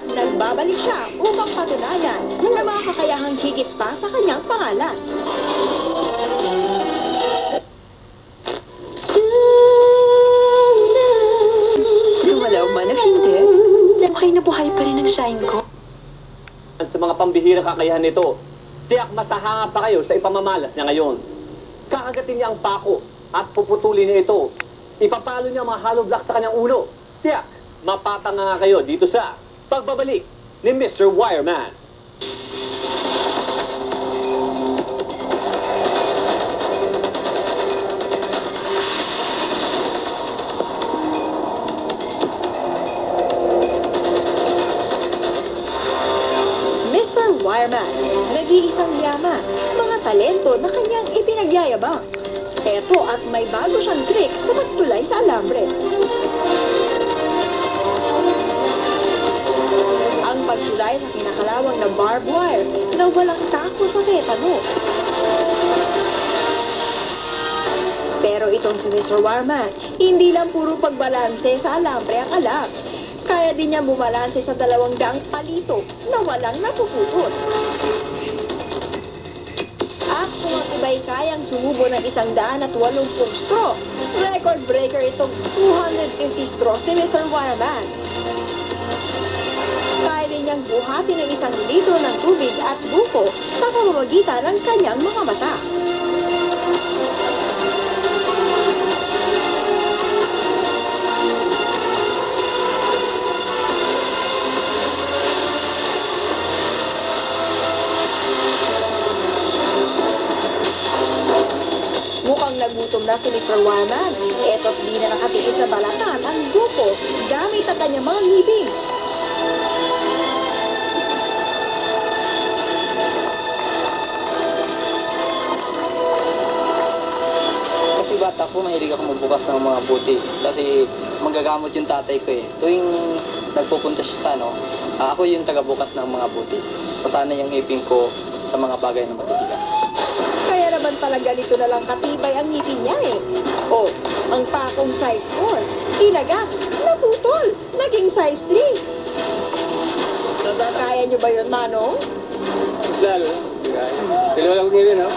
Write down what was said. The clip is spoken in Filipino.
Nagbabalik siya upang patunayan na mga kakayahang higit pa sa kanyang pangalan. Gumalaw man o hindi, buhay na buhay pa rin ang shine ko. Sa mga pambihirang kakayahan nito, tiyak masahanga pa kayo sa ipamamalas niya ngayon. Kakagatin niya ang pako at puputulin niya ito. Ipapalo niya ang mga hollow block sa kanyang ulo. Tiyak, mapatanga nga kayo dito sa pagbabalik ni Mr. Wireman. Mr. Wireman, nag-iisang yaman, mga talento na kanyang ipinagyayabang. Eto at may bago siyang trick sa pagtulay sa alambre. Ang pagtulay sa kinakalawang na barbed wire na walang takot sa tetano. Pero itong si Mr. Wireman, hindi lang puro pagbalanse sa alambre ang alam. Kaya din niya bumalanse sa 200 palito na walang napuputol. At kung ang iba'y kayang sumubo ng 180 straw, record breaker itong 250 straws ni Mr. Wireman. Kaya din niyang buhati ng 1 litro ng tubig at buko sa pamamagitan ng kanyang mga mata. Mukhang nagutom na si Mr. Wireman. Eto't di na nakatiis na balatan ang buko gamit ang kanyang mga ngipin. Kasi bata po, mahilig ako magbukas ng mga buti. Kasi magagamot yung tatay ko eh. Tuwing nagpupunta siya sa ako yung tagabukas ng mga buti. Pasana yung ipin ko sa mga bagay na matitigas. Kaya naman pala ganito na lang katibay ang ngipin niya eh. Oh, ang pakong size 4, tinaga, naputol, naging size 3. Kaya niyo ba yun, Manong? Mas lalo. Dalawa lang ko ngayon, ha?